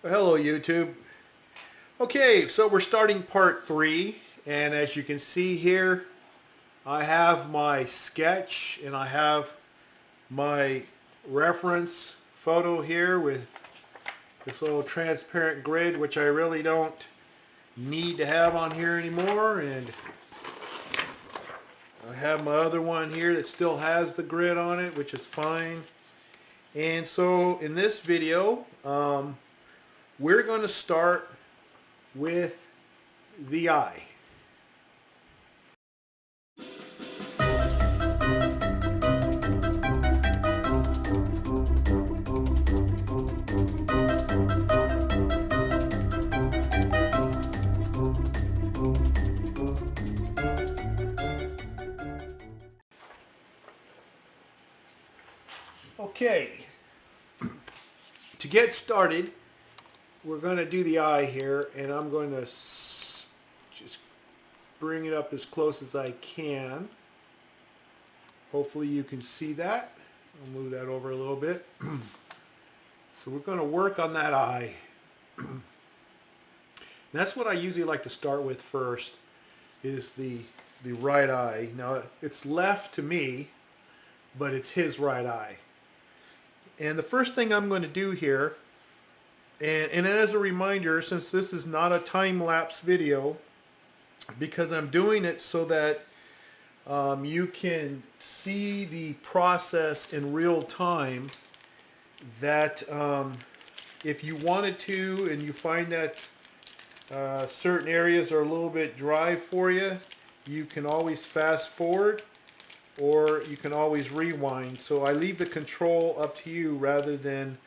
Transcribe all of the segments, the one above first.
Hello YouTube. Okay, so we're starting part 3, and as you can see here I have my sketch and I have my reference photo here with this little transparent grid, which I really don't need to have on here anymore, and I have my other one here that still has the grid on it, which is fine. And so in this video we're going to start with the eye. Okay, to get started, we're going to do the eye here, and I'm going to just bring it up as close as I can. Hopefully you can see that. I'll move that over a little bit. So we're going to work on that eye. That's what I usually like to start with first, is the right eye. Now it's left to me, but it's his right eye. And the first thing I'm going to do here, and as a reminder, since this is not a time-lapse video, because I'm doing it so that you can see the process in real time, that if you wanted to and you find that certain areas are a little bit dry for you, you can always fast forward or you can always rewind. So I leave the control up to you rather than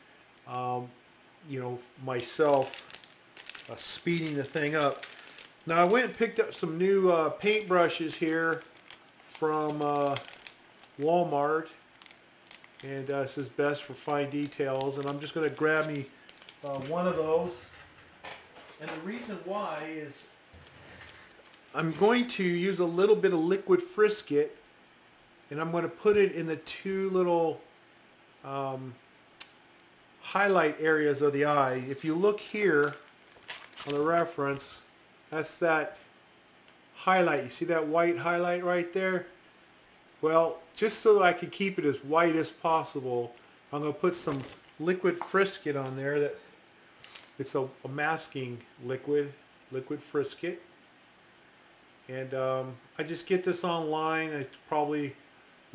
myself speeding the thing up. Now I went and picked up some new paint brushes here from Walmart, and this is best for fine details, and I'm just going to grab me one of those. And the reason why is I'm going to use a little bit of liquid Frisket, and I'm going to put it in the two little highlight areas of the eye. If you look here on the reference, that's that highlight. You see that white highlight right there? Well, just so that I can keep it as white as possible, I'm going to put some liquid Frisket on there. That it's a masking liquid Frisket. And I just get this online. It's probably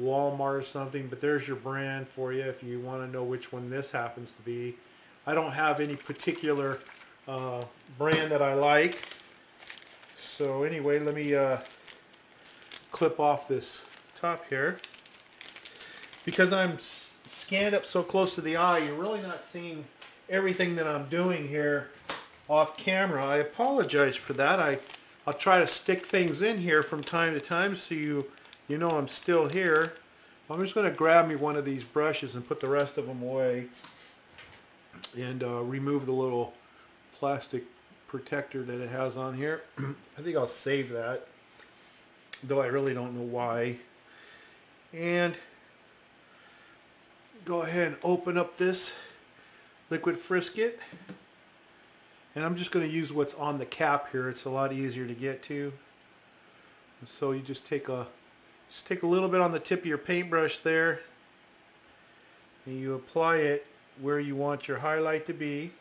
Walmart or something, but there's your brand for you if you want to know which one this happens to be. I don't have any particular brand that I like. So anyway, let me clip off this top here. Because I'm scanned up so close to the eye, you're really not seeing everything that I'm doing here off camera. I apologize for that. I'll try to stick things in here from time to time so you know I'm still here. I'm just going to grab me one of these brushes and put the rest of them away and remove the little plastic protector that it has on here. I think I'll save that, though I really don't know why. And go ahead and open up this liquid Frisket, and I'm just going to use what's on the cap here. It's a lot easier to get to. And so you just take a little bit on the tip of your paintbrush there, and you apply it where you want your highlight to be.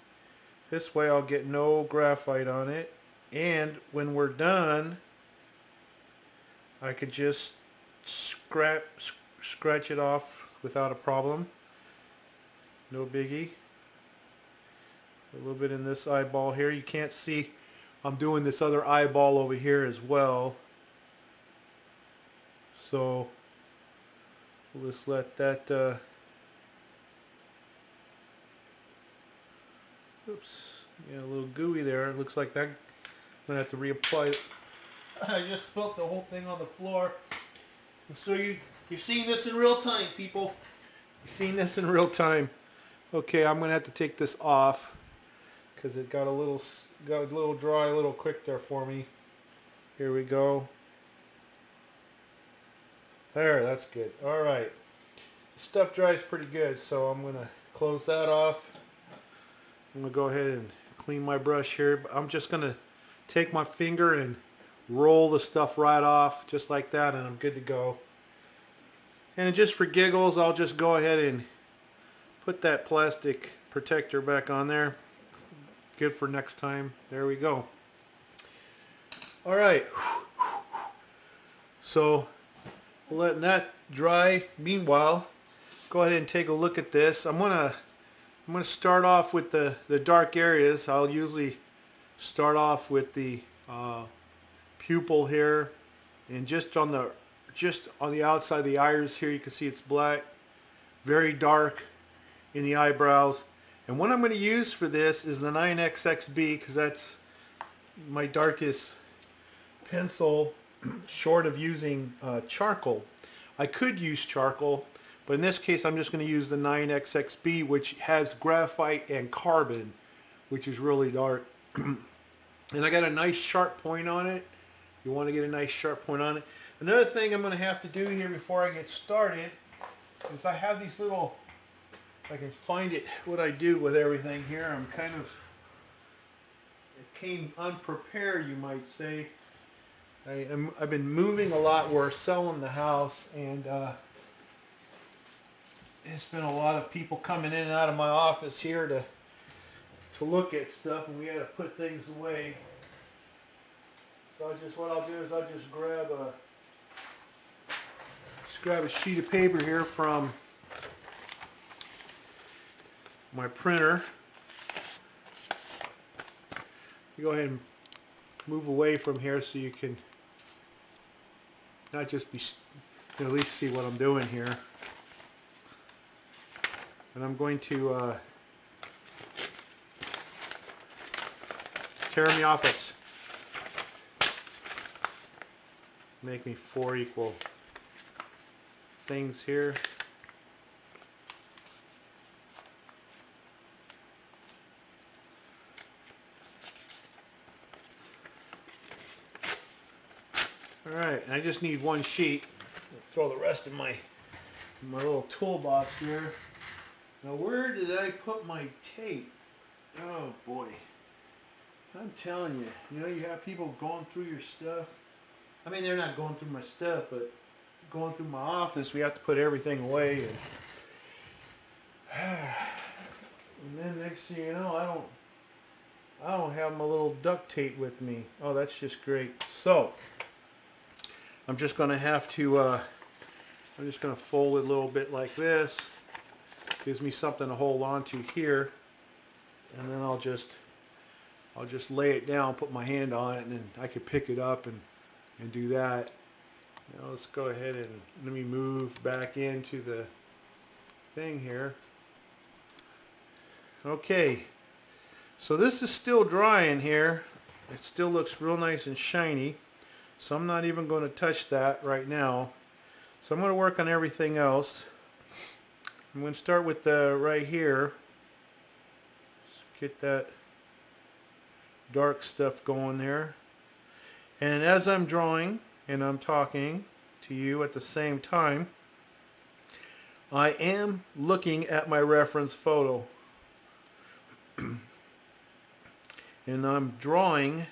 This way I'll get no graphite on it, and when we're done I could just scratch it off without a problem. No biggie. A little bit in this eyeball here. You can't see I'm doing this other eyeball over here as well. So we'll just let that oops, yeah, a little gooey there. It looks like that I'm gonna have to reapply it. I just spilt the whole thing on the floor. And so you're seeing this in real time, people. You're seeing this in real time. Okay, I'm gonna have to take this off because it got a little dry, a little quick there for me. Here we go. There, that's good. All right, the stuff dries pretty good, so I'm gonna close that off. I'm going to go ahead and clean my brush here. I'm just going to take my finger and roll the stuff right off just like that, and I'm good to go. And just for giggles, I'll just go ahead and put that plastic protector back on there. Good for next time. There we go. Alright, so letting that dry. Meanwhile, go ahead and take a look at this. I'm gonna start off with the dark areas. I'll usually start off with the pupil here, and just on the outside of the iris here, you can see it's black, very dark in the eyebrows. And what I'm going to use for this is the 9XXB, because that's my darkest pencil, short of using charcoal. I could use charcoal, but in this case I'm just going to use the 9XXB, which has graphite and carbon, which is really dark. And I got a nice sharp point on it. You want to get a nice sharp point on it. Another thing I'm going to have to do here before I get started is I have these little, if I can find it, what I do with everything here. I'm kind of, it came unprepared, you might say. I've been moving a lot. We're selling the house, and it's been a lot of people coming in and out of my office here to look at stuff, and we had to put things away. So what I'll do is I'll just grab a sheet of paper here from my printer. You go ahead and move away from here so you can not just be, at least see what I'm doing here. And I'm going to tear me office. Make me 4 equal things here. Alright, I just need one sheet. I'll throw the rest in my little toolbox here. Now, where did I put my tape? Oh boy. I'm telling you, you have people going through your stuff. I mean, they're not going through my stuff, but going through my office, we have to put everything away. And then next thing you know, I don't have my little duct tape with me. Oh, that's just great. So I'm just going to have to, I'm just going to fold it a little bit like this. Gives me something to hold on to here. And then I'll just lay it down, put my hand on it, and then I can pick it up and do that. Now let's go ahead and let me move back into the thing here. Okay, so this is still drying here. It still looks real nice and shiny. So I'm not even going to touch that right now. So I'm going to work on everything else. I'm going to start with the right here. Let's get that dark stuff going there. And as I'm drawing and I'm talking to you at the same time, I am looking at my reference photo. And I'm drawing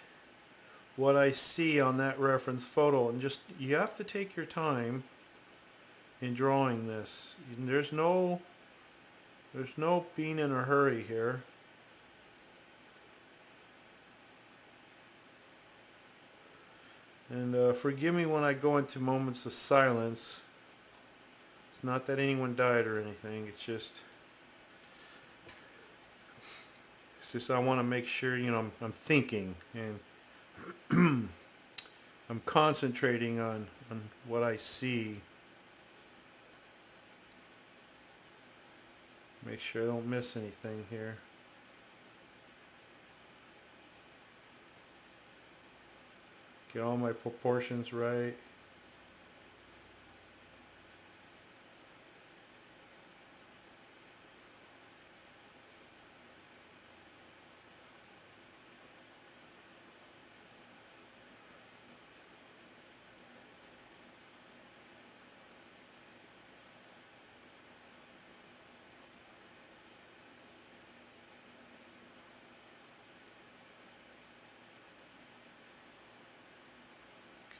what I see on that reference photo, and just, you have to take your time in drawing this. There's no being in a hurry here. And forgive me when I go into moments of silence. It's not that anyone died or anything, it's just I want to make sure, I'm thinking, and I'm concentrating on what I see. Make sure I don't miss anything here. Get all my proportions right.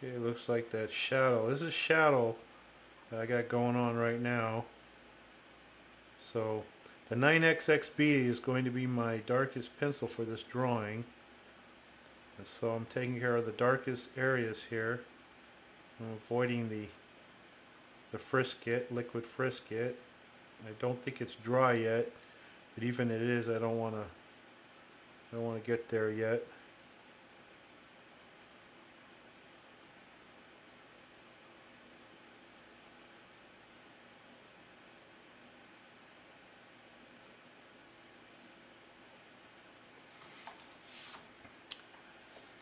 Okay, it looks like that shadow. This is shadow that I got going on right now. So the 9XXB is going to be my darkest pencil for this drawing. And so I'm taking care of the darkest areas here. I'm avoiding the frisket, liquid frisket. I don't think it's dry yet, but even if it is, I don't want to get there yet.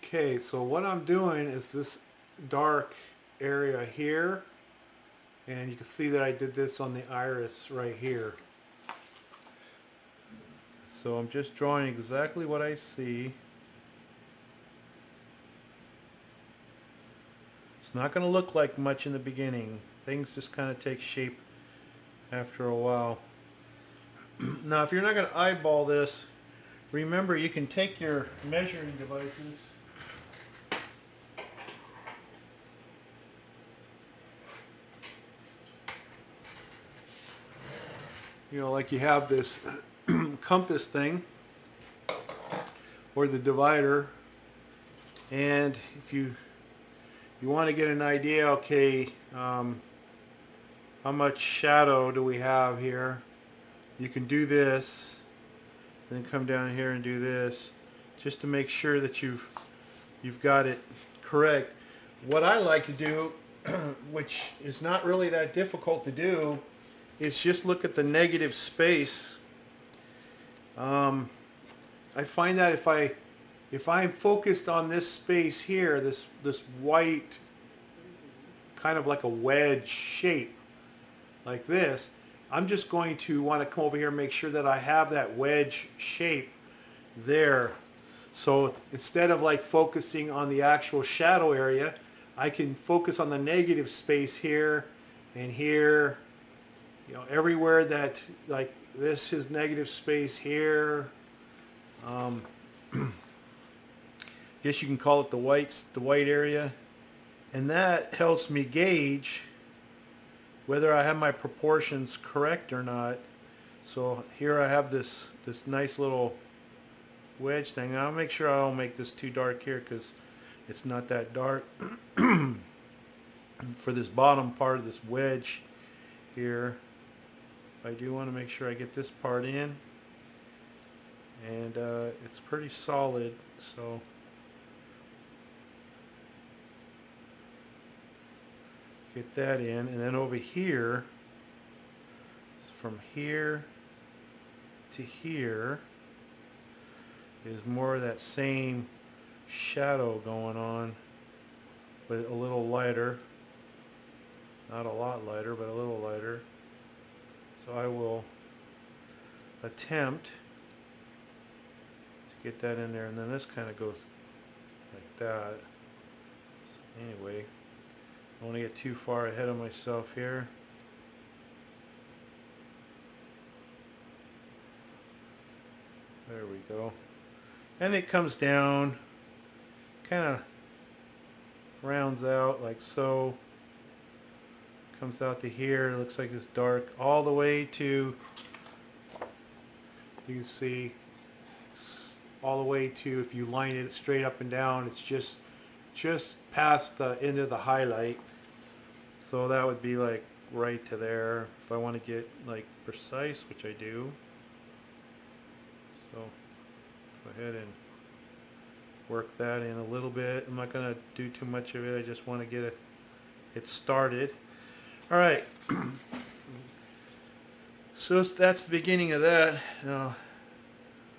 Okay, so what I'm doing is this dark area here, and you can see that I did this on the iris right here. So I'm just drawing exactly what I see. It's not going to look like much in the beginning. Things just kind of take shape after a while. Now if you're not going to eyeball this, remember you can take your measuring devices like you have this compass thing or the divider, and if you want to get an idea, okay, how much shadow do we have here, you can do this, then come down here and do this, just to make sure that you've got it correct. What I like to do, which is not really that difficult to do, is just look at the negative space. I find that if I'm focused on this space here, this white, kind of like a wedge shape, like this, I'm just going to want to come over here and make sure that I have that wedge shape there. So instead of like focusing on the actual shadow area, I can focus on the negative space here and here, everywhere that, like this is negative space here. Guess you can call it the white area, and that helps me gauge whether I have my proportions correct or not. So here I have this nice little wedge thing. I'll make sure I don't make this too dark here because it's not that dark. For this bottom part of this wedge here, I do want to make sure I get this part in, and it's pretty solid, so get that in. And then over here, from here to here, is more of that same shadow going on, but a little lighter. Not a lot lighter, but a little lighter. So I will attempt to get that in there, and then this kind of goes like that. So anyway, I don't want to get too far ahead of myself here. There we go. And it comes down, kind of rounds out like so. Comes out to here. It looks like it's dark all the way to, you can see, all the way to, if you line it straight up and down, it's just past the end of the highlight. So that would be like right to there if I want to get like precise, which I do. So go ahead and work that in a little bit. I'm not going to do too much of it. I just want to get it started. All right. So that's the beginning of that. Now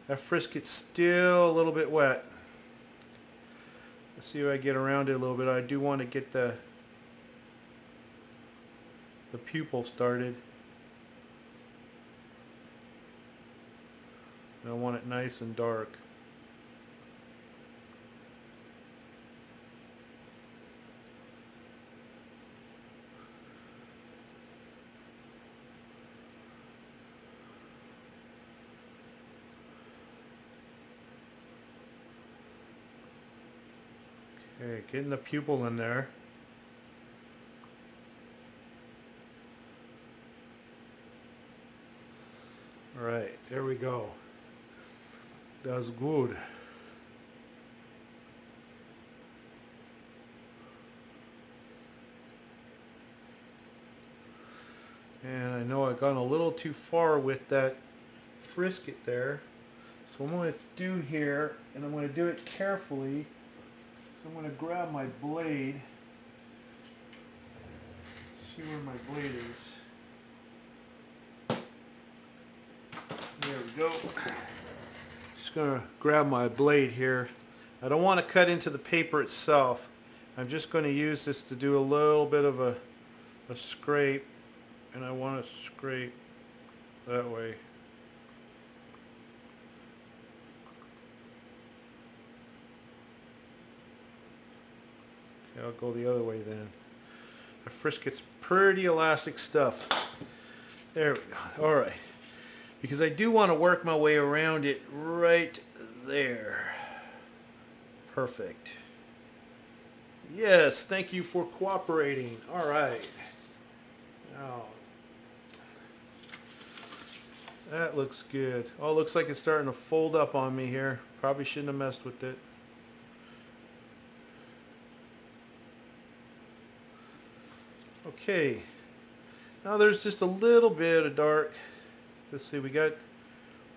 that frisket's still a little bit wet. Let's see if I get around it a little bit. I do want to get the pupil started. And I want it nice and dark. Okay, getting the pupil in there. Alright, there we go. That's good. And I know I've gone a little too far with that frisket there. So what I'm going to do here, and I'm going to do it carefully, so I'm going to grab my blade. See where my blade is. There we go. Just going to grab my blade here. I don't want to cut into the paper itself. I'm just going to use this to do a little bit of a scrape, and I want to scrape that way. Okay, I'll go the other way then. The frisket's pretty elastic stuff. There we go. Alright. Because I do want to work my way around it right there. Perfect. Yes, thank you for cooperating. Alright. Now, that looks good. Oh, it looks like it's starting to fold up on me here. Probably shouldn't have messed with it. Okay, now there's just a little bit of dark. Let's see, we got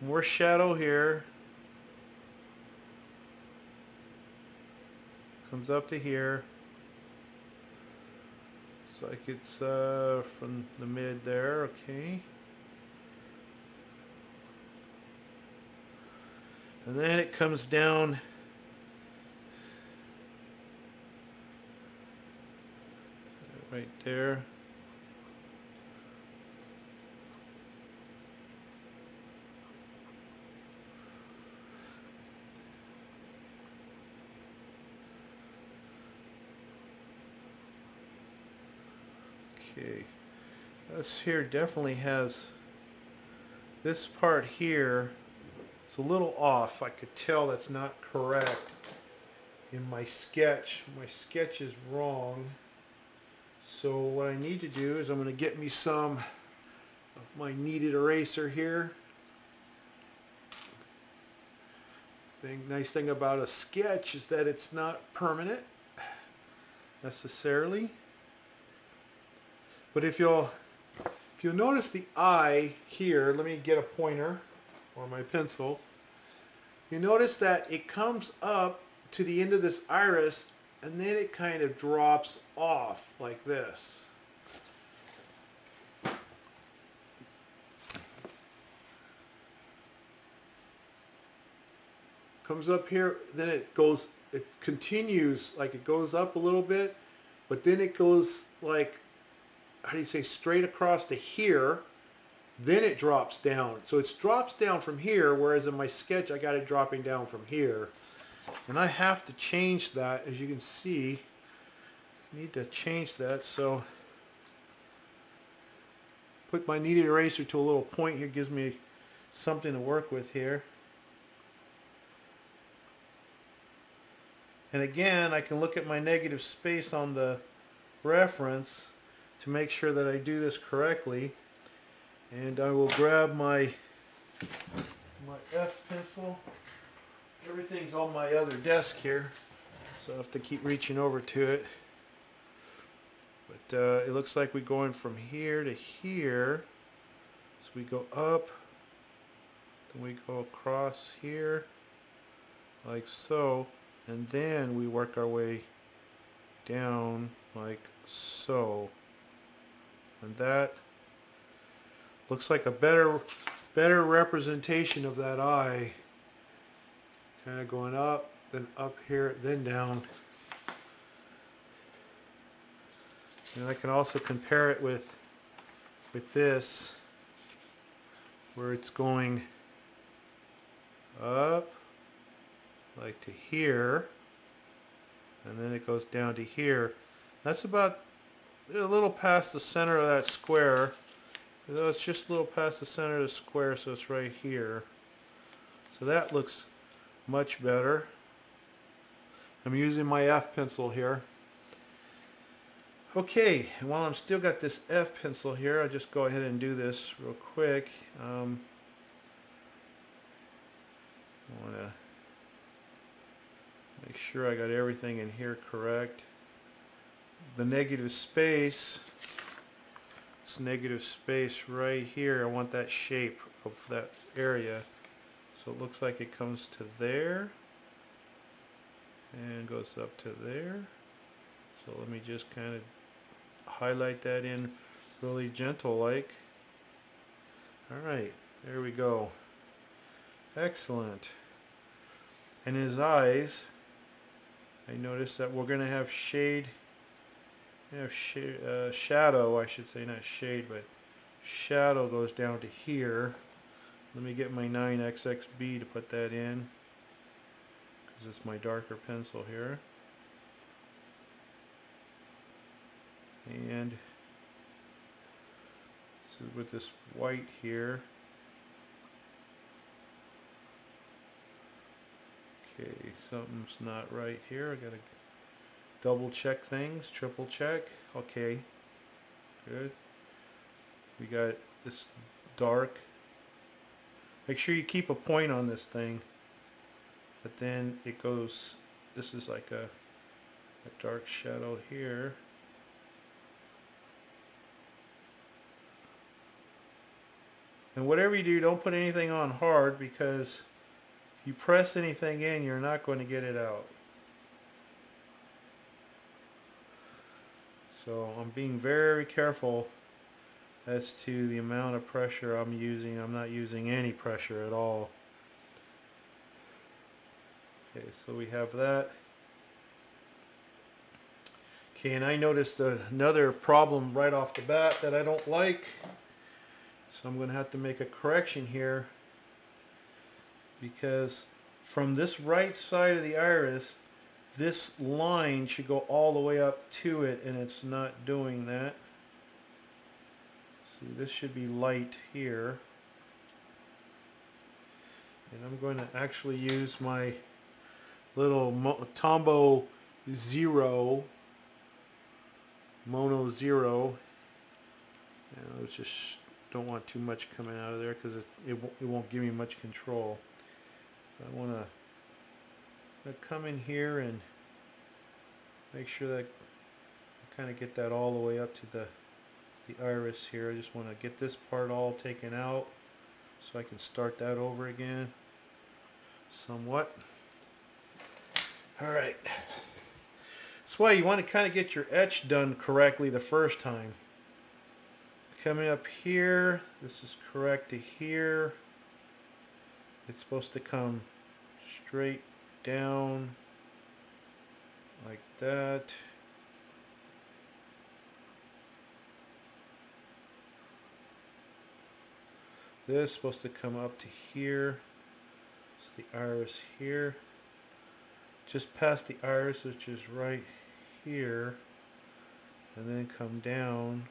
more shadow here. Comes up to here. It's like it's from the mid there, okay. And then it comes down right there. Okay, this here definitely has, this part here is a little off. I could tell that's not correct in my sketch. My sketch is wrong. So what I need to do is I'm going to get me some of my kneaded eraser here. Nice thing about a sketch is that it's not permanent necessarily. But if you'll notice the eye here, let me get a pointer or my pencil. You notice that it comes up to the end of this iris and then it kind of drops off like this. Comes up here, then it continues, like it goes up a little bit, but then it goes like, how do you say, straight across to here, then it drops down. So it drops down from here, whereas in my sketch I got it dropping down from here. And I have to change that, as you can see. I need to change that, so put my kneaded eraser to a little point here, gives me something to work with here. And again, I can look at my negative space on the reference to make sure that I do this correctly. And I will grab my F pencil. Everything's on my other desk here, so I have to keep reaching over to it. But it looks like we're going from here to here. So we go up, then we go across here, like so, and then we work our way down like so. And that looks like a better representation of that eye. Kind of going up, then up here, then down. And I can also compare it with this, where it's going up like to here, and then it goes down to here. That's about a little past the center of that square. It's just a little past the center of the square, so it's right here. So that looks much better. I'm using my F pencil here. Okay, and while I'm still got this F pencil here, I'll just go ahead and do this real quick. I want to make sure I got everything in here correct. The negative space, this negative space right here, I want that shape of that area. So it looks like it comes to there and goes up to there. So let me just kind of highlight that in really gentle like. Alright, there we go. Excellent. And his eyes, I noticed that we're going to have shadow, I should say, not shade, but shadow goes down to here. Let me get my 9XXB to put that in, because it's my darker pencil here. And so with this white here. Okay, something's not right here. I gotta double check things, triple check. Okay, good. We got this dark. Make sure you keep a point on this thing, but then it goes, this is like a dark shadow here. And whatever you do, don't put anything on hard, because if you press anything in, you're not going to get it out. So I'm being very careful as to the amount of pressure I'm using. I'm not using any pressure at all. Okay, so we have that. Okay, and I noticed another problem right off the bat that I don't like. So I'm going to have to make a correction here, because from this right side of the iris, this line should go all the way up to it, and it's not doing that. So this should be light here. And I'm going to actually use my little Tombow Zero, Mono Zero. And let's just don't want too much coming out of there, because it won't give me much control. I want to come in here and make sure that I kind of get that all the way up to the iris here. I just want to get this part all taken out so I can start that over again somewhat. Alright, that's why you want to kind of get your etch done correctly the first time. Coming up here, this is correct to here. It's supposed to come straight down like that. This is supposed to come up to here. It's the iris here. Just past the iris, which is right here, and then come down.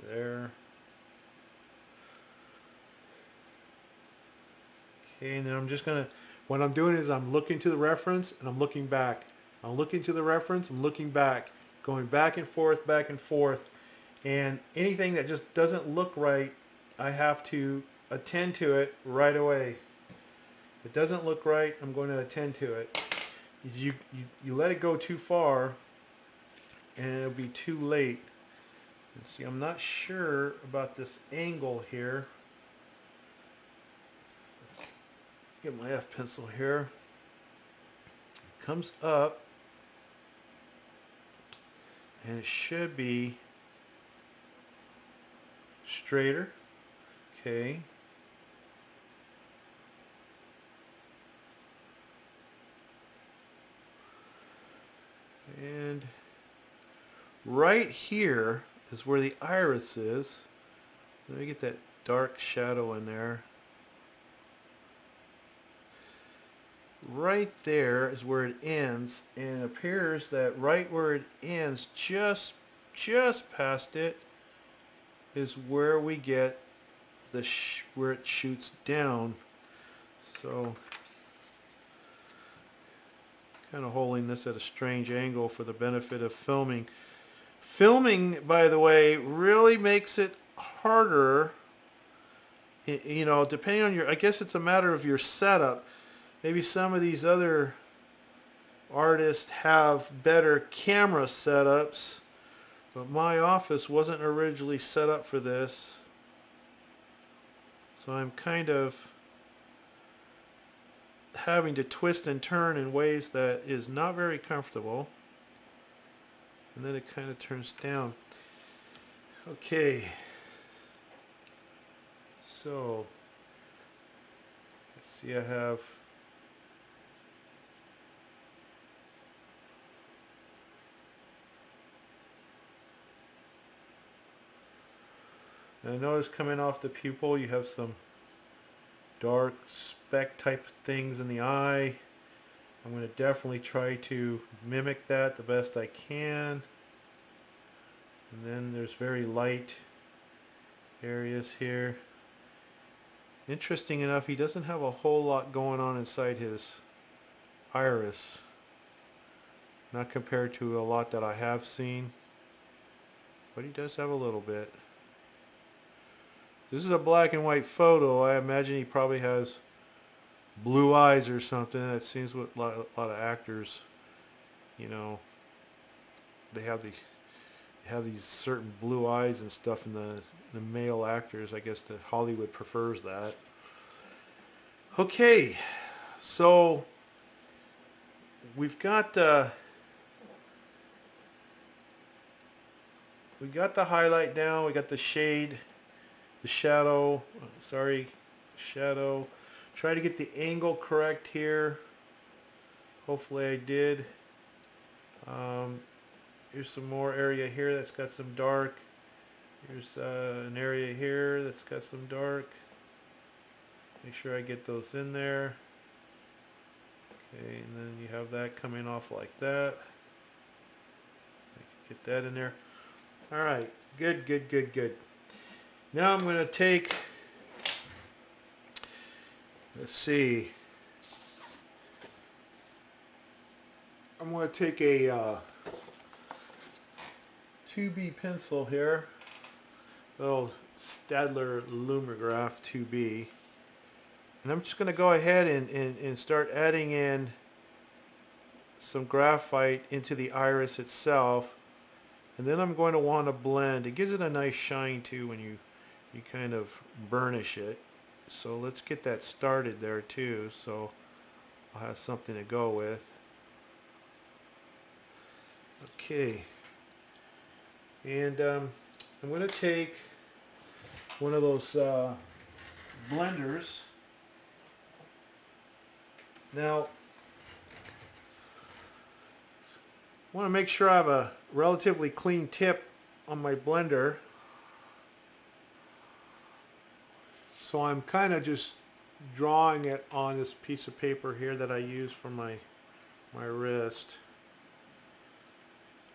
There. Okay, and then I'm just gonna, what I'm doing is I'm looking to the reference and I'm looking back. I'm looking to the reference, I'm looking back, going back and forth, and anything that just doesn't look right, I have to attend to it right away. If it doesn't look right, I'm going to attend to it. You let it go too far and it'll be too late. And see, I'm not sure about this angle here. Get my F pencil here. Comes up, and it should be straighter. Okay. And right here is where the iris is. Let me get that dark shadow in there. Right there is where it ends, and it appears that right where it ends, just past it, is where we get where it shoots down. So kind of holding this at a strange angle for the benefit of filming. Filming, by the way, really makes it harder. You know, depending on I guess it's a matter of your setup. Maybe some of these other artists have better camera setups, but my office wasn't originally set up for this. So I'm kind of having to twist and turn in ways that is not very comfortable. And then it kind of turns down. Okay. So, let's see, I have and I notice coming off the pupil you have some dark speck type things in the eye. I'm going to definitely try to mimic that the best I can. And then there's very light areas here. Interesting enough, he doesn't have a whole lot going on inside his iris. Not compared to a lot that I have seen. But he does have a little bit. This is a black and white photo. I imagine he probably has blue eyes or something. That seems what a lot of actors, you know, they have these certain blue eyes and stuff in the male actors. I guess that Hollywood prefers that. Okay, so we've got the highlight down. We got the shade. The shadow, shadow. Try to get the angle correct here. Hopefully I did. Here's some more area here that's got some dark. Here's an area here that's got some dark. Make sure I get those in there. Okay, and then you have that coming off like that. Get that in there. All right, good, good, good, good. Now I'm going to take, let's see, I'm going to take a 2B pencil here, little Staedtler Lumograph 2B, and I'm just going to go ahead and start adding in some graphite into the iris itself, and then I'm going to want to blend. It gives it a nice shine too when you kind of burnish it. So let's get that started there too, so I'll have something to go with. Okay, and I'm going to take one of those blenders. Now I want to make sure I have a relatively clean tip on my blender. So I'm kind of just drawing it on this piece of paper here that I use for my wrist.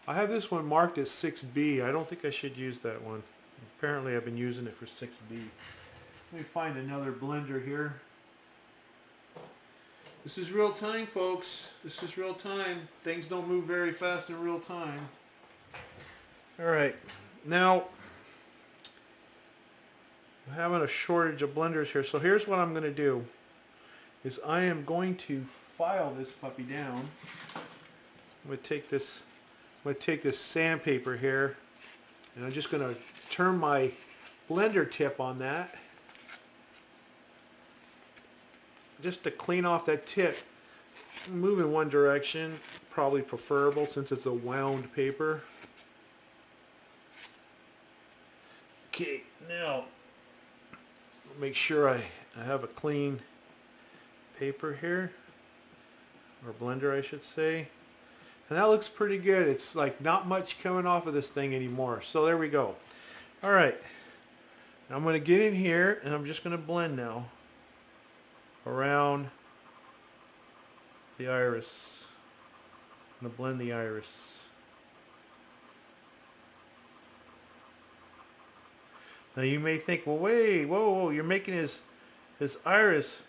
I have this one marked as 6B. I don't think I should use that one. Apparently I've been using it for 6B. Let me find another blender here. This is real time, folks. This is real time. Things don't move very fast in real time. Alright, now I'm having a shortage of blenders here, so here's what I'm going to do. Is I am going to file this puppy down. I'm going to take this sandpaper here, and I'm just going to turn my blender tip on that, just to clean off that tip. Move in one direction, probably preferable since it's a wound paper. Okay, now make sure I have a clean paper here, or blender I should say, and that looks pretty good. It's like not much coming off of this thing anymore, so there we go. Alright, I'm going to get in here and I'm just going to blend now around the iris. I'm going to blend the iris. Now you may think, well, wait, whoa, you're making his iris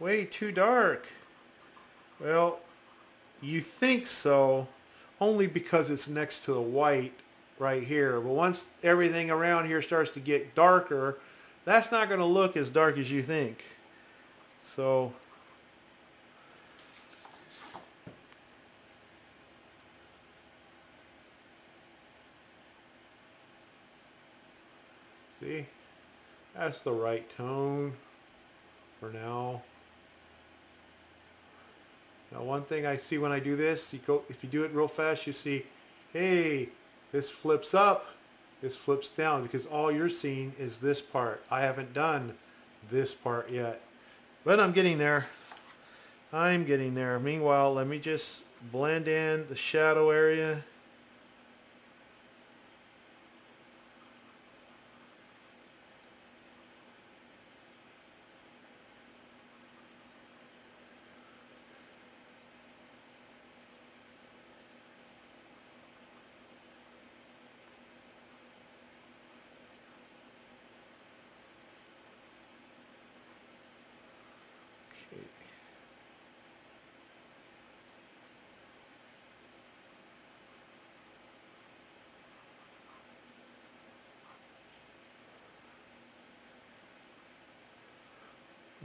way too dark. Well, you think so, only because it's next to the white right here. But once everything around here starts to get darker, that's not going to look as dark as you think. So see, that's the right tone for now. Now one thing I see when I do this, if you do it real fast, you see, hey, this flips up, this flips down, because all you're seeing is this part. I haven't done this part yet, but I'm getting there. I'm getting there. Meanwhile, let me just blend in the shadow area.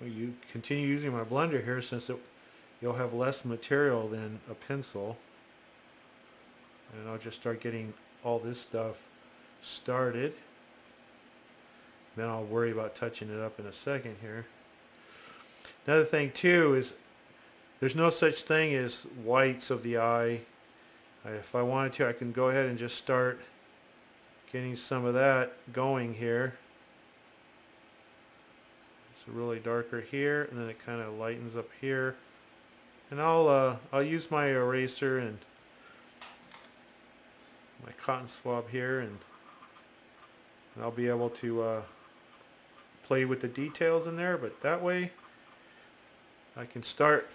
You continue using my blender here since you'll have less material than a pencil. And I'll just start getting all this stuff started. Then I'll worry about touching it up in a second here. Another thing too is there's no such thing as whites of the eye. If I wanted to, I can go ahead and just start getting some of that going here. It's really darker here, and then it kind of lightens up here. And I'll use my eraser and my cotton swab here, and I'll be able to play with the details in there. But that way, I can start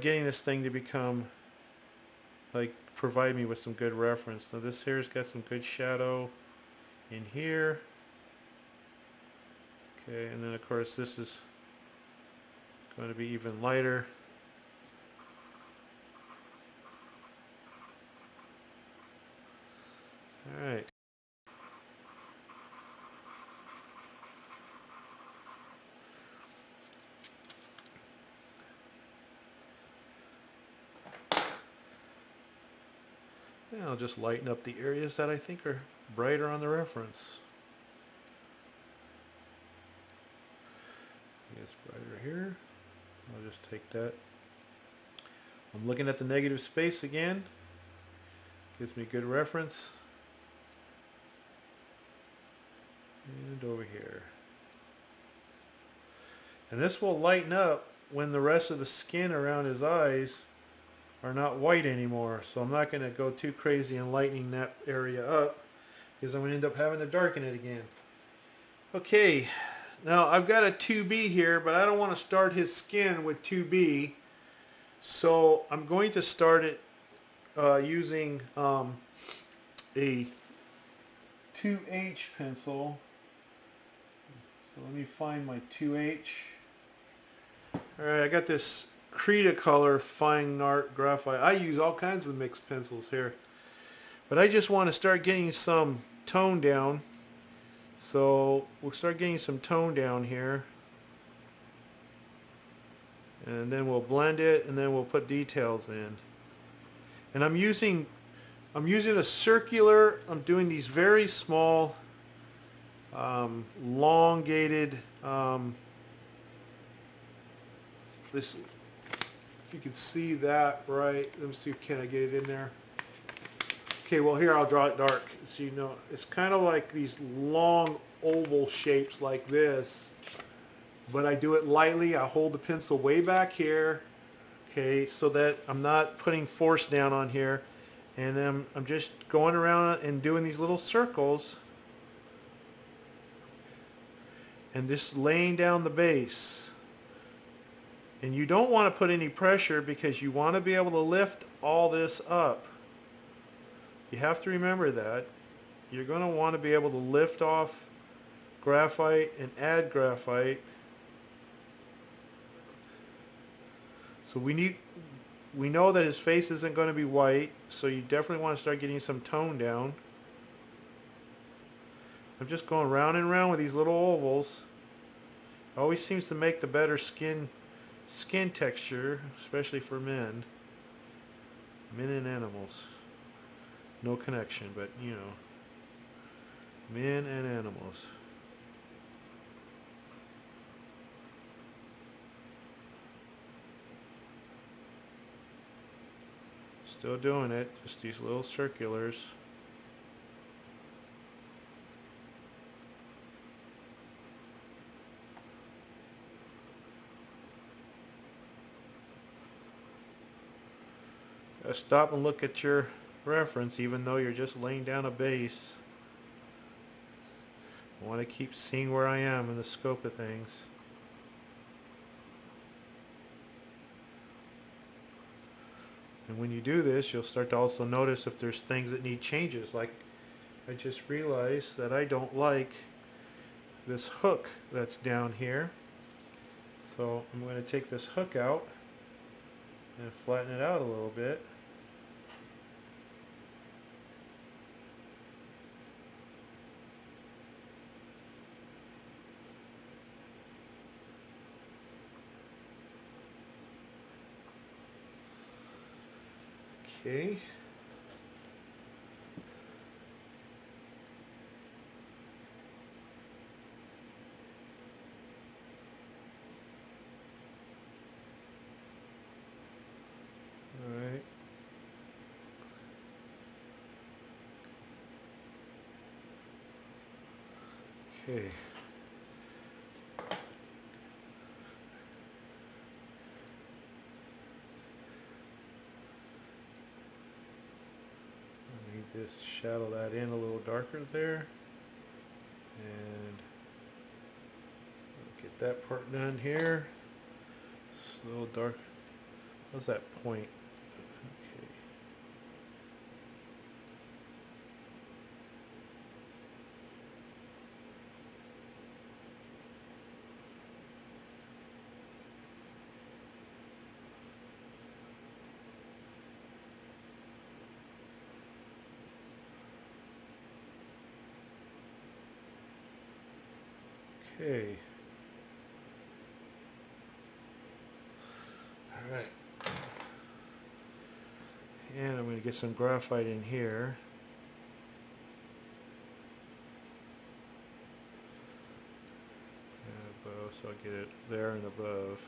getting this thing to become like provide me with some good reference. Now this here's got some good shadow in here. Okay, and then of course this is going to be even lighter. Alright. And I'll just lighten up the areas that I think are brighter on the reference. It's brighter here. I'll just take that. I'm looking at the negative space again. Gives me good reference. And over here. And this will lighten up when the rest of the skin around his eyes are not white anymore. So I'm not going to go too crazy in lightening that area up, because I'm going to end up having to darken it again. Okay, now I've got a 2B here, but I don't want to start his skin with 2B. So I'm going to start it using a 2H pencil. So let me find my 2H. Alright, I got this Cretacolor Fine Art Graphite. I use all kinds of mixed pencils here. But I just want to start getting some tone down. So we'll start getting some tone down here. And then we'll blend it, and then we'll put details in. And I'm using a circular, I'm doing these very small, elongated, this, if you can see that right, let me see, can I get it in there? Okay, well here I'll draw it dark, so you know, it's kind of like these long oval shapes like this, but I do it lightly. I hold the pencil way back here, okay, so that I'm not putting force down on here, and then I'm just going around and doing these little circles and just laying down the base. And you don't want to put any pressure, because you want to be able to lift all this up. You have to remember that. you're going to want to be able to lift off graphite and add graphite. So we know that his face isn't going to be white, so you definitely want to start getting some tone down. I'm just going round and round with these little ovals. It always seems to make the better skin texture, especially for men. Men and animals. No connection, but you know. Men and animals. Still doing it, just these little circulars. Stop and look at your reference even though you're just laying down a base. I want to keep seeing where I am in the scope of things. And when you do this, you'll start to also notice if there's things that need changes. Like I just realized that I don't like this hook that's down here. So I'm going to take this hook out and flatten it out a little bit. Okay. All right. Okay. Just shadow that in a little darker there, and get that part done here. It's a little dark. How's that point? Okay. All right. And I'm going to get some graphite in here. And above, so I'll get it there and above.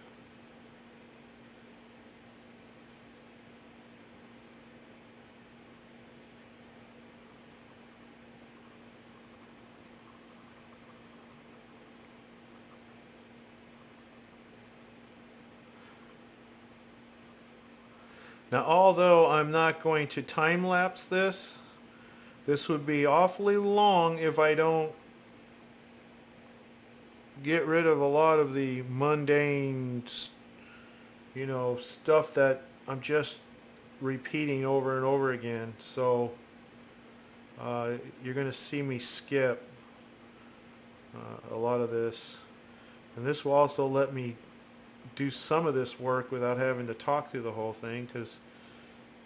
Now, although I'm not going to time lapse this would be awfully long if I don't get rid of a lot of the mundane, you know, stuff that I'm just repeating over and over again. So you're going to see me skip a lot of this. And this will also let me do some of this work without having to talk through the whole thing, because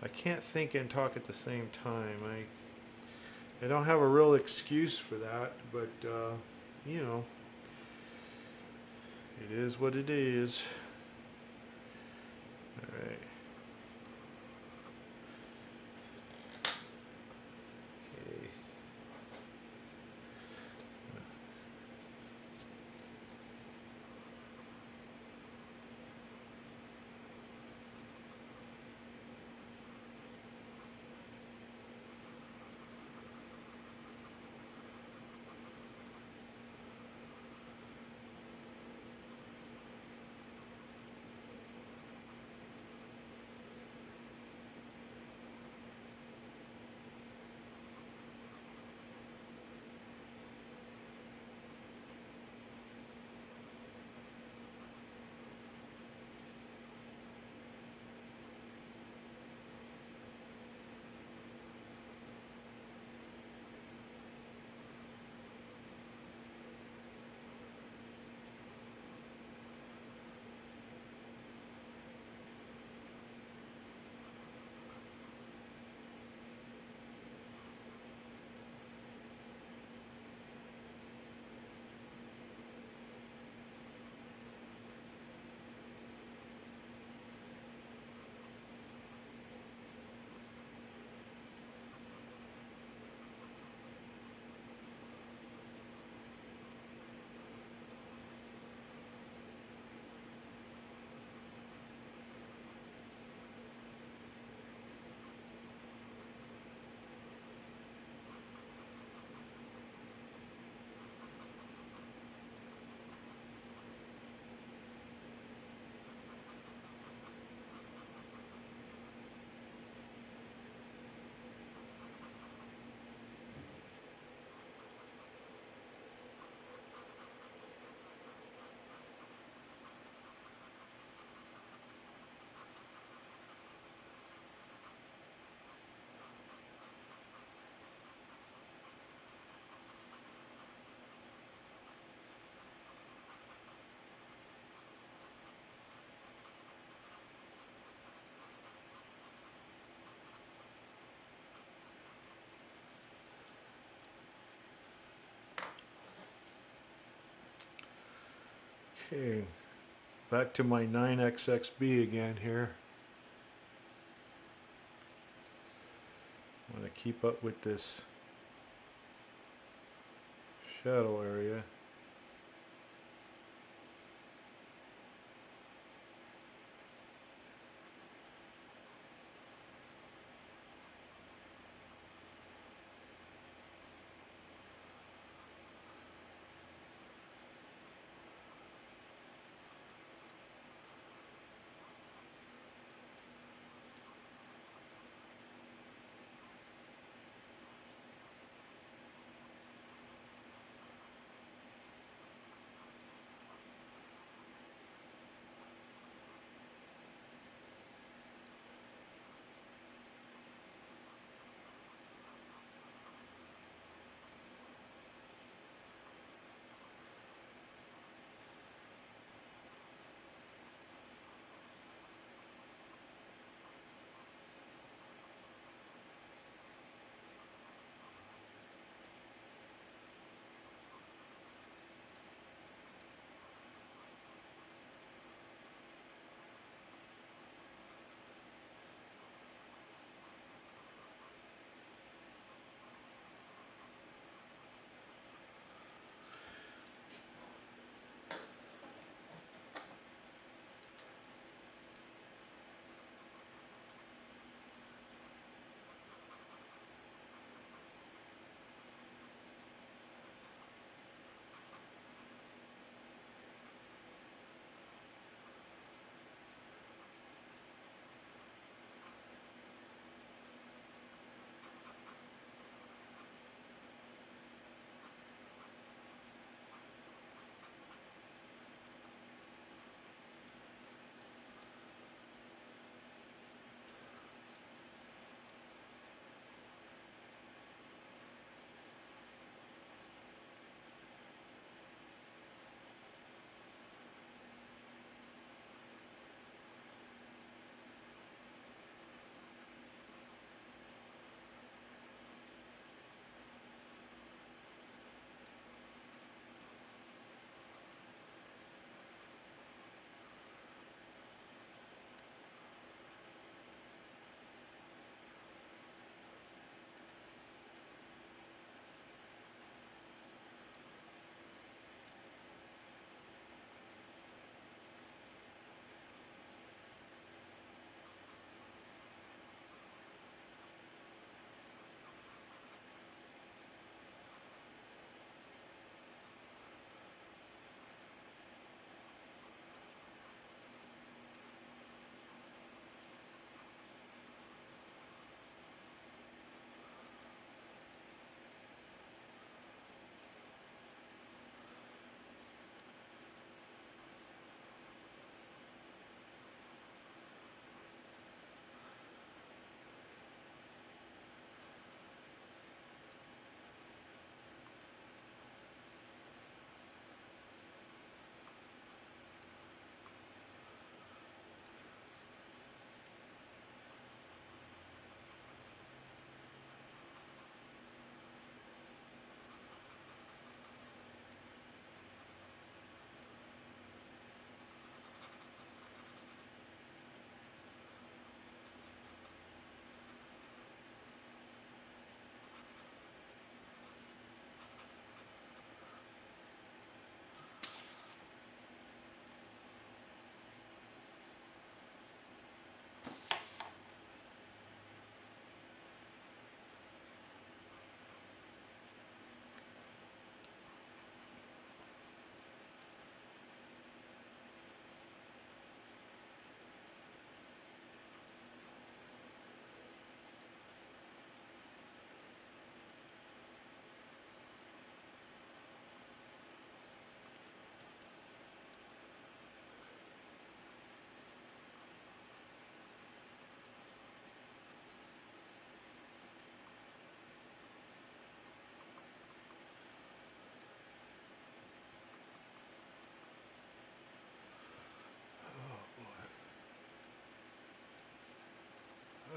I can't think and talk at the same time. I don't have a real excuse for that, but you know, it is what it is. All right. Okay. Okay, back to my 9XXB again here. I want to keep up with this shadow area.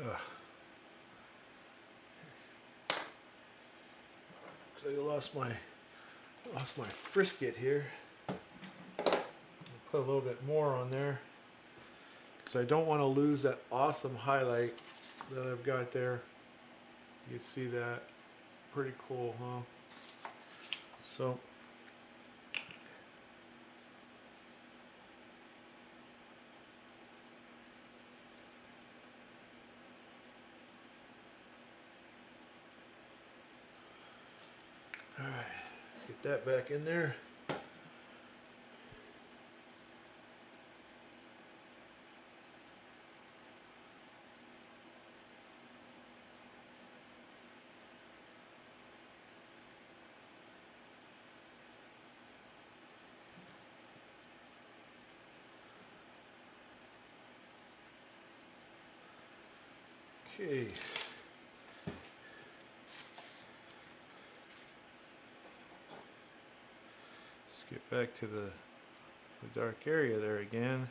Ugh. So I lost my frisket here. put a little bit more on there because I don't want to lose that awesome highlight that I've got there. You can see that. Pretty cool, huh? So all right, get that back in there. Okay. Let's get back to the dark area there again.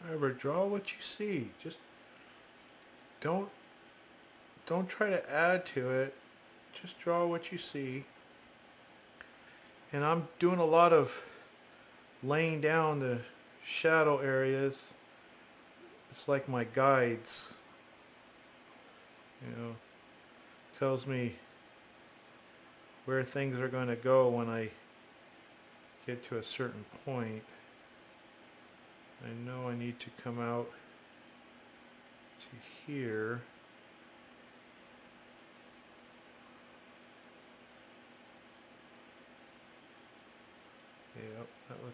Remember, draw what you see. Just don't try to add to it. Just draw what you see. And I'm doing a lot of laying down the shadow areas. It's like my guides. You know, tells me where things are going to go when I get to a certain point. I know I need to come out to here.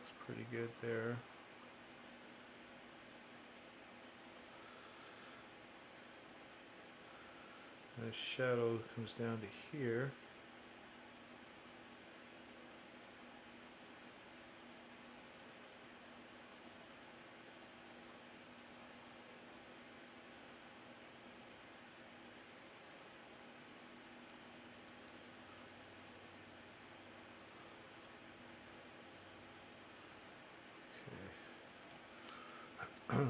looks pretty good there. The shadow comes down to here. Okay.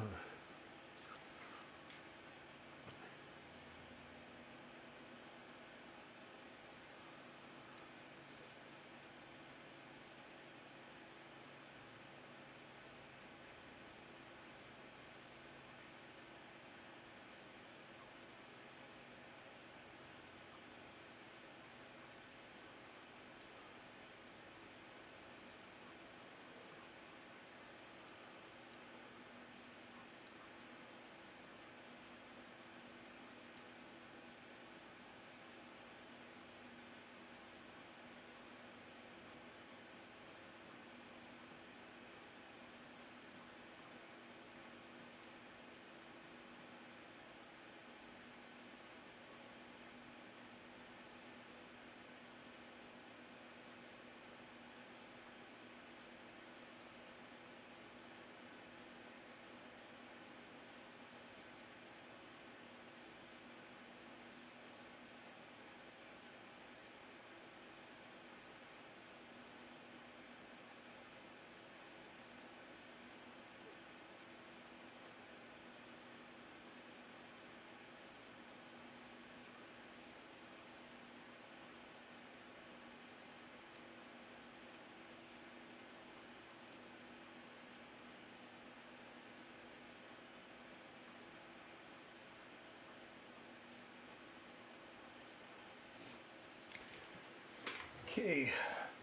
Okay,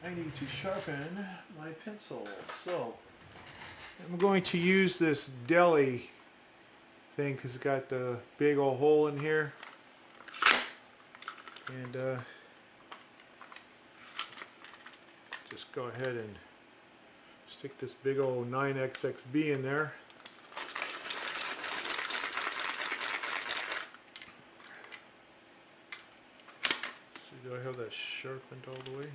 I need to sharpen my pencil. So I'm going to use this deli thing because it's got the big old hole in here. And just go ahead and stick this big old 9XXB in there. Do I have that sharpened all the way?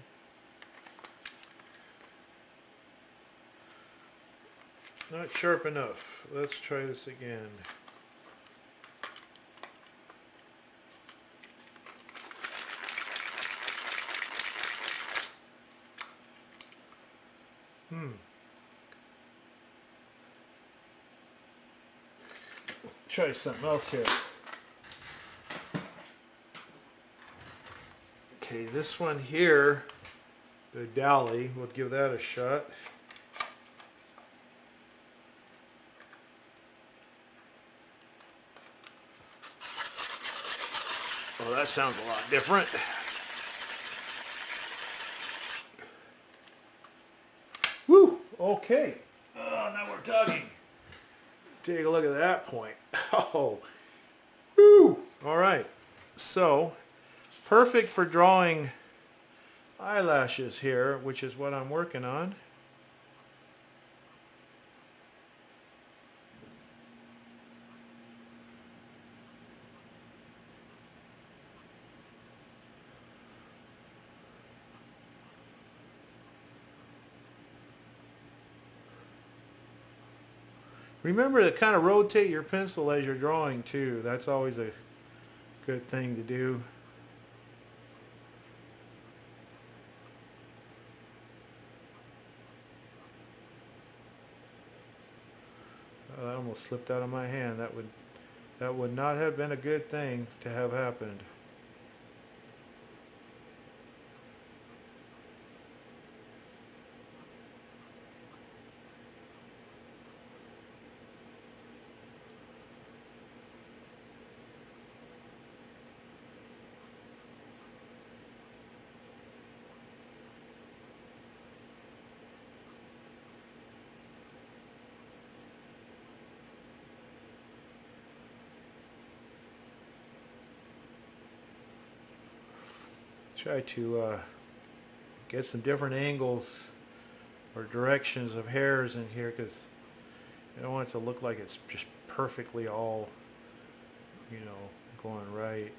Not sharp enough. Let's try this again. Try something else here. Okay, this one here, the downy, we'll give that a shot. Oh, that sounds a lot different. Woo! Okay. Oh, now we're talking. Take a look at that point. Oh, woo! All right. So, perfect for drawing eyelashes here, which is what I'm working on. Remember to kind of rotate your pencil as you're drawing too. That's always a good thing to do. Oh, that almost slipped out of my hand. That would not have been a good thing to have happened. Try to get some different angles or directions of hairs in here, because I don't want it to look like it's just perfectly all, you know, going right.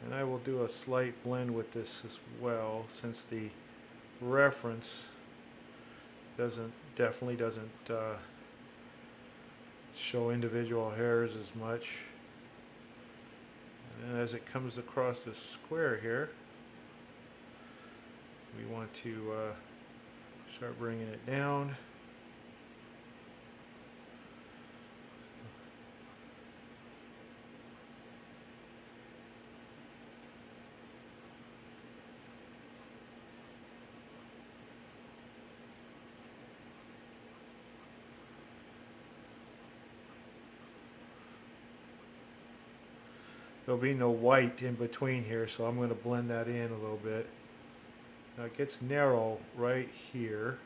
And I will do a slight blend with this as well, since the reference definitely doesn't show individual hairs as much. And as it comes across this square here, we want to start bringing it down. There'll be no white in between here, so I'm going to blend that in a little bit. Now it gets narrow right here.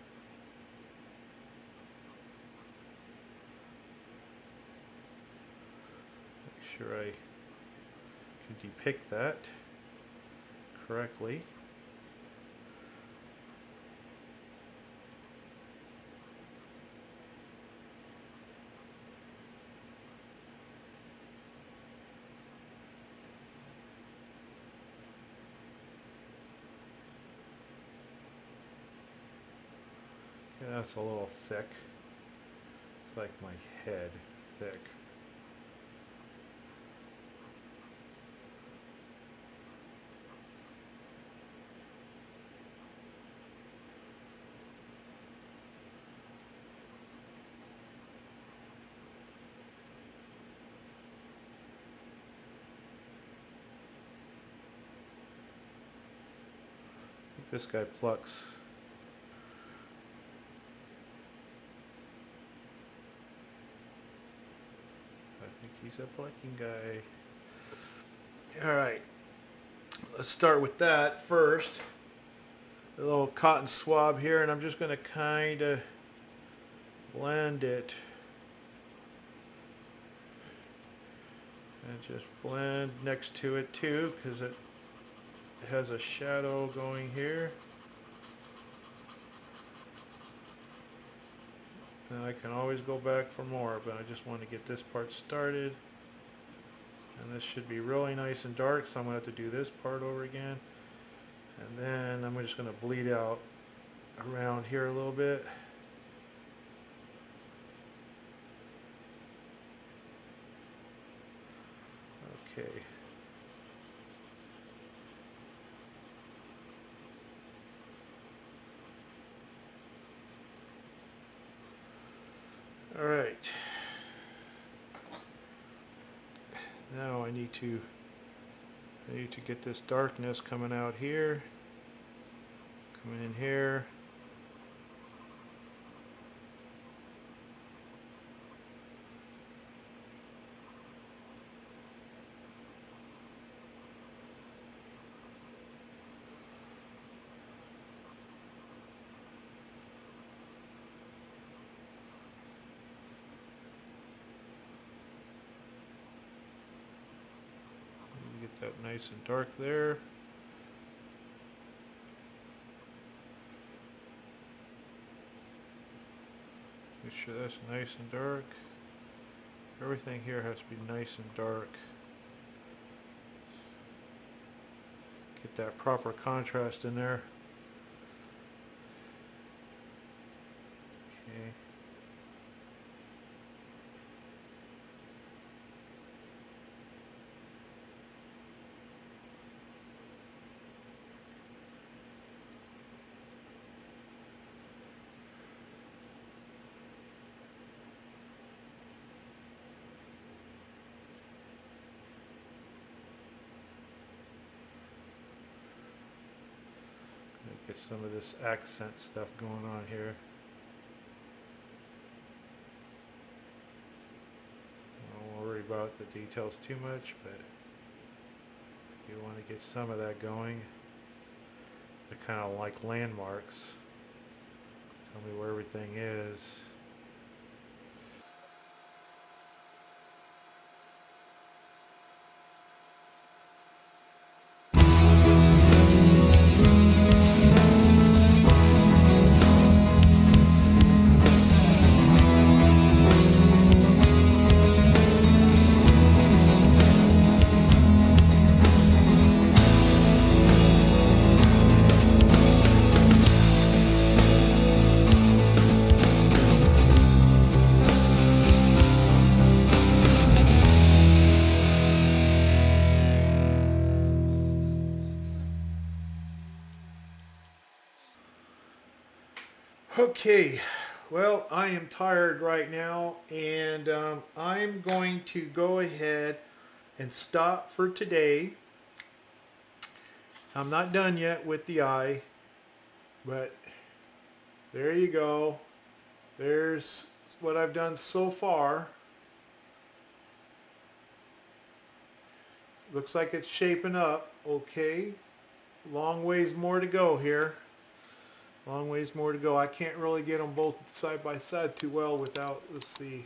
Make sure I can depict that correctly. Yeah, that's a little thick. It's like my head thick. I think this guy plucks. He's a plucking guy. Alright, let's start with that first. A little cotton swab here, and I'm just going to kind of blend it. And just blend next to it too, because it has a shadow going here. And I can always go back for more, but I just want to get this part started. And this should be really nice and dark, so I'm going to have to do this part over again. And then I'm just going to bleed out around here a little bit. Okay. All right. Now I need to get this darkness coming out here, coming in here. Get that nice and dark there. Make sure that's nice and dark. Everything here has to be nice and dark. Get that proper contrast in there. Okay. Get some of this accent stuff going on here. I won't worry about the details too much, but you want to get some of that going. They're kind of like landmarks. Tell me where everything is. Okay, well, I am tired right now, and I'm going to go ahead and stop for today. I'm not done yet with the eye, but there you go. There's what I've done so far. Looks like it's shaping up okay. Long ways more to go here. Long ways more to go. I can't really get them both side by side too well without, let's see,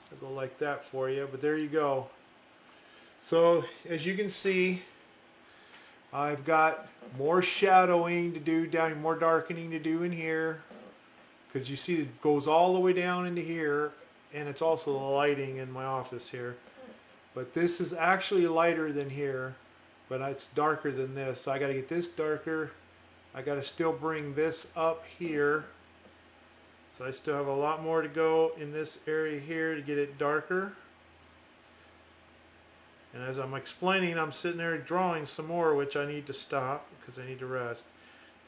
I'll go like that for you, but there you go. So as you can see, I've got more shadowing to do down, more darkening to do in here, because you see it goes all the way down into here, and it's also the lighting in my office here. But this is actually lighter than here, but it's darker than this. So I got to get this darker. I got to still bring this up here. So I still have a lot more to go in this area here to get it darker. And as I'm explaining, I'm sitting there drawing some more, which I need to stop because I need to rest.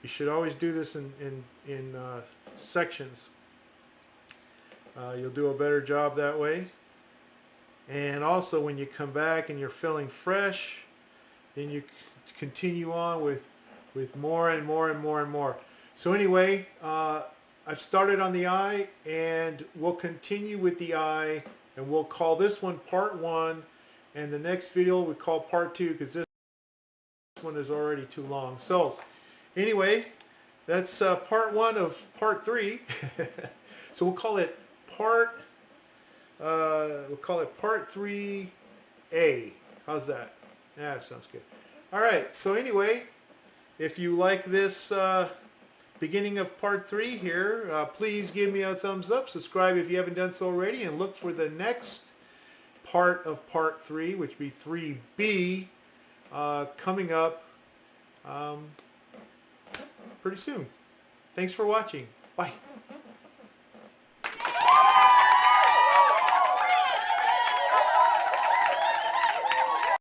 You should always do this in sections. You'll do a better job that way. And also when you come back and you're feeling fresh, then you continue on with more and more and more and more. So anyway, I've started on the eye, and we'll continue with the eye, and we'll call this one part 1, and the next video we call part 2, because this one is already too long. So anyway, that's part 1 of part 3. So we'll call it part 3A. How's that? Yeah, sounds good. All right, so anyway, if you like this beginning of part 3 here, please give me a thumbs up, subscribe if you haven't done so already, and look for the next part of part 3, which would be 3B, coming up pretty soon. Thanks for watching. Bye.